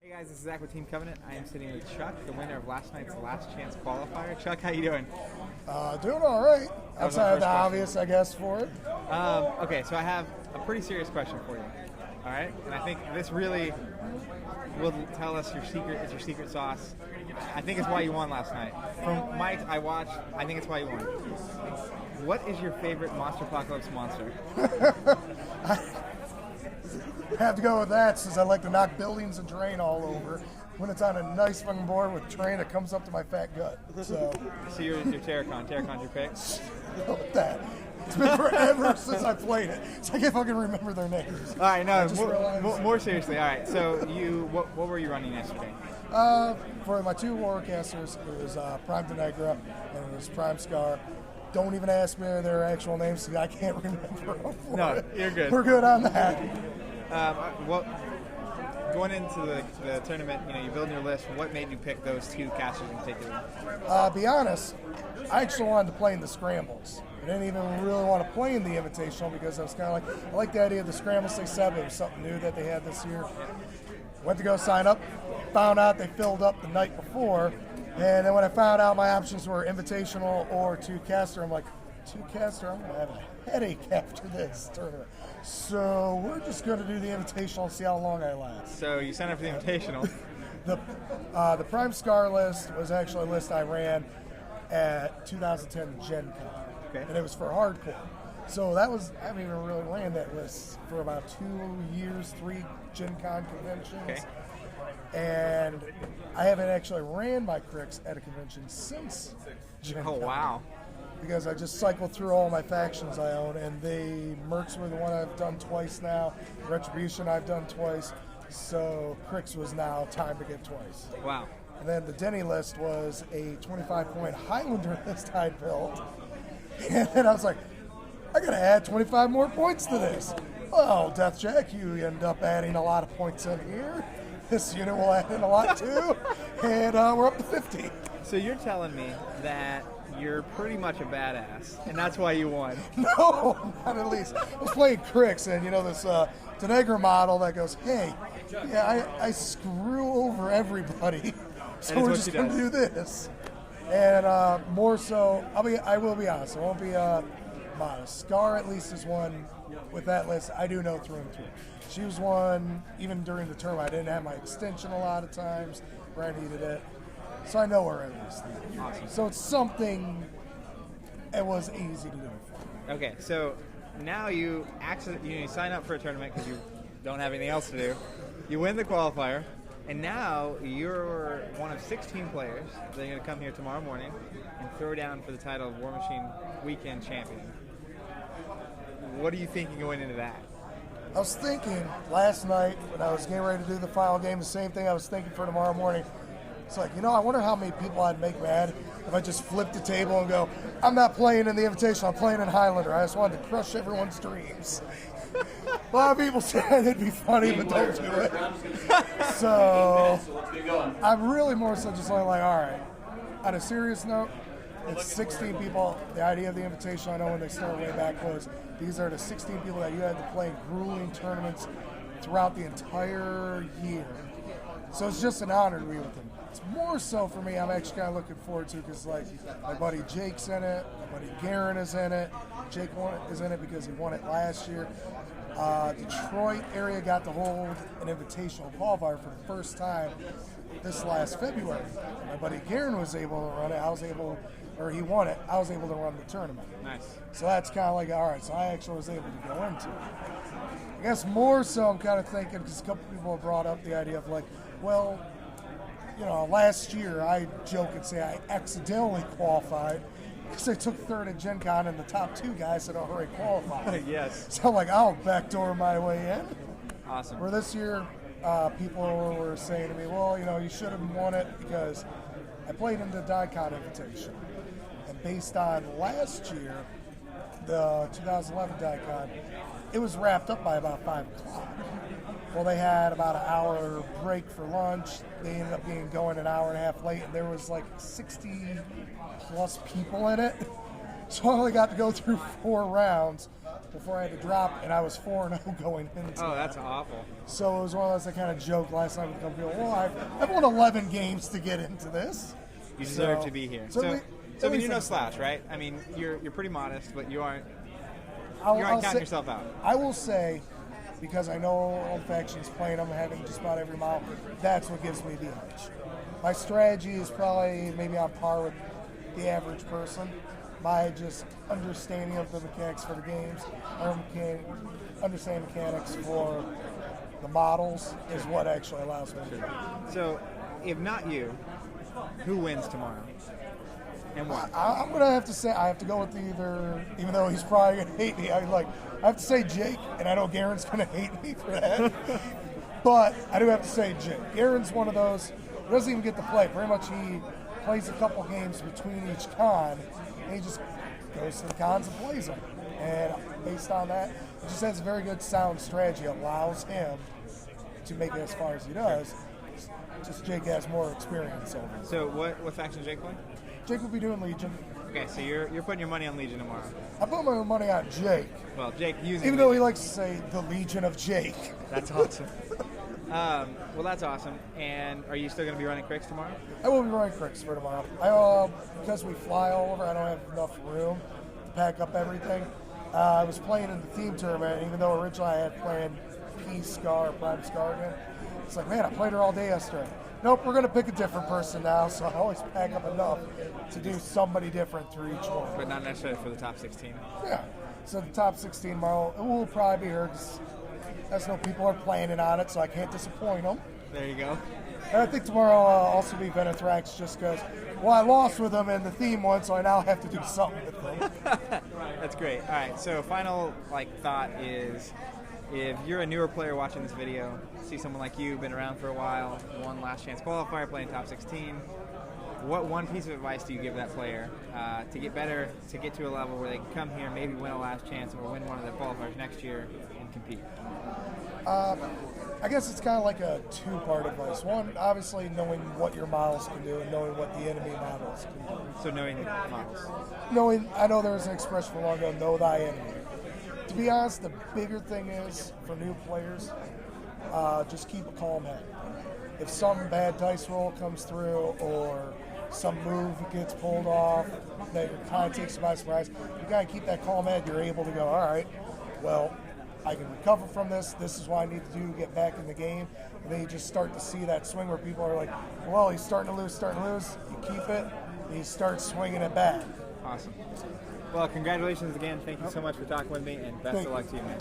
Hey guys, this is Zach with Team Covenant. I am sitting with Chuck, the winner of last night's Last Chance Qualifier. Chuck, how you doing? Doing all right. Outside of the obvious, I guess, for it. Okay, so I have a pretty serious question for you. All right, and I think this really will tell us your secret. It's your secret sauce. I think it's why you won last night. From Mike, I watched. I think it's why you won. What is your favorite Monster Apocalypse monster? I have to go with that since I like to knock buildings and terrain all over when it's on a nice fucking board with terrain that comes up to my fat gut. So your Terracon. Terracon's your pick? With that. It's been forever since I played it, so I can't fucking remember their names. All right, no, more seriously. All right, so what were you running yesterday? For my two Warcasters, it was Prime Denegra and it was Prime Scar. Don't even ask me their actual names because I can't remember them. No, you're good. We're good on that. Going into the tournament, you build your list. What made you pick those two casters in particular? Be honest, I actually wanted to play in the scrambles. I didn't even really want to play in the Invitational because I was kind of like, I like the idea of the scrambles. They said it was something new that they had this year. Went to go sign up, found out they filled up the night before, and then when I found out my options were Invitational or two caster, I'm like, two caster, I'm going to have a headache after this tournament. So we're just going to do the Invitational and see how long I last. So you signed up for the Invitational. The Prime Scar list was actually a list I ran at 2010 Gen Con. Okay. And it was for hardcore. So I haven't even really ran that list for about 2 years, 3 Gen Con conventions. Okay. And I haven't actually ran my Cryx at a convention since Gen Con. Oh, wow. Because I just cycled through all my factions I own, and Mercs were the one I've done twice now. Retribution I've done twice. So Cryx was now time to get twice. Wow. And then the Denny list was a 25-point Highlander list I built. And then I was like, I gotta add 25 more points to this. Oh, Death Jack, you end up adding a lot of points in here. This unit will add in a lot too. And we're up to 50. So you're telling me that you're pretty much a badass, and that's why you won. No, not at least. I was playing Cryx, and this Denegra model that goes, hey, yeah, I screw over everybody, so we're just going to do this. And more so, I will be honest, I won't be modest. Scar at least is one with that list I do know through and through. She was one, even during the term, I didn't have my extension a lot of times where I needed it. So I know her at least. Awesome. So it's something it was easy to do. Okay, so now you sign up for a tournament because you don't have anything else to do. You win the qualifier, and now you're one of 16 players that are going to come here tomorrow morning and throw down for the title of Warmachine Weekend Champion. What are you thinking going into that? I was thinking last night when I was getting ready to do the final game, the same thing I was thinking for tomorrow morning. It's like, I wonder how many people I'd make mad if I just flipped the table and go, I'm not playing in the Invitational, I'm playing in Highlander. I just wanted to crush everyone's dreams. A lot of people said it'd be funny, but don't do it. So I'm really more so just like, all right, on a serious note, it's 16 people. The idea of the Invitational, I know when they started way back was, these are the 16 people that you had to play in grueling tournaments throughout the entire year. So it's just an honor to be with them. It's more so for me, I'm actually kind of looking forward to because, my buddy Jake's in it, my buddy Garen is in it. Jake is in it because he won it last year. Detroit area got to hold an Invitational qualifier for the first time this last February. My buddy Garen was able to run it. He won it. I was able to run the tournament. Nice. So that's kind of like, all right, so I actually was able to go into it. I guess more so I'm kind of thinking, because a couple people have brought up the idea of well, last year I joke and say I accidentally qualified because I took third at Gen Con and the top 2 guys had already qualified. Yes. So I'm like, I'll backdoor my way in. Awesome. Where this year, people were saying to me, well, you should have won it because I played in the Daikon Invitation. And based on last year, the 2011 Daikon, it was wrapped up by about 5 o'clock. Well, they had about an hour break for lunch. They ended up going an hour and a half late, and there was 60 plus people in it. So I only got to go through 4 rounds. before I had to drop, and I was 4-0 going into Oh, that. that's awful. So it was one of those I kind of joked last night with a couple people. Well, I've won 11 games to get into this. You deserve to be here. So I mean, you're no slouch, right? I mean, you're pretty modest, but you aren't counting yourself out. I will say, because I know Old Faction's playing them, having just about every mile, that's what gives me the edge. My strategy is probably maybe on par with the average person. My just understanding of the mechanics for the games, understanding mechanics for the models is what actually allows me to do it. So, if not you, who wins tomorrow? And why? I'm going to have to say, I have to go with either, even though he's probably going to hate me, I have to say Jake, and I know Garen's going to hate me for that. But I do have to say Jake. Garen's one of those who doesn't even get to play. Pretty much he plays a couple games between each con, and he just goes to the cons and plays them. And based on that, he just has a very good sound strategy. Allows him to make it as far as he does. Just Jake has more experience over it. So what faction Jake play? Jake will be doing Legion. Okay, so you're putting your money on Legion tomorrow. I put my money on Jake. Well, Jake using Even though he likes to say the Legion of Jake. That's awesome. Well, that's awesome. And are you still going to be running Cryx tomorrow? I will be running Cryx for tomorrow. Because we fly all over, I don't have enough room to pack up everything. I was playing in the theme tournament, even though originally I had planned P-Scar or Prime Scar again. It's like, man, I played her all day yesterday. Nope, we're going to pick a different person now, so I always pack up enough to do somebody different through each one. But not necessarily for the top 16. Yeah. So the top 16 tomorrow, it will probably be her, because I know people are planning on it, so I can't disappoint them. There you go. And I think tomorrow I'll also be Venathrax just because, well, I lost with them in the theme one, so I now have to do something with them. That's great. All right, so final thought is, if you're a newer player watching this video, see someone like you, been around for a while, won last chance qualifier, playing top 16, what one piece of advice do you give that player to get better, to get to a level where they can come here, maybe win a last chance or win one of the qualifiers next year and compete? I guess it's kind of like a two-part advice. One, obviously knowing what your models can do and knowing what the enemy models can do. So knowing models. I know there's an expression for long ago, know thy enemy. To be honest, the bigger thing is, for new players, just keep a calm head. If some bad dice roll comes through or some move gets pulled off that kind of takes you by surprise, you got to keep that calm head. You're able to go, all right, well, I can recover from this. This is what I need to do to get back in the game. And then you just start to see that swing where people are like, well, he's starting to lose. You keep it, and you start swinging it back. Awesome. Well, congratulations again. Thank you so much for talking with me, and best of luck to you, man.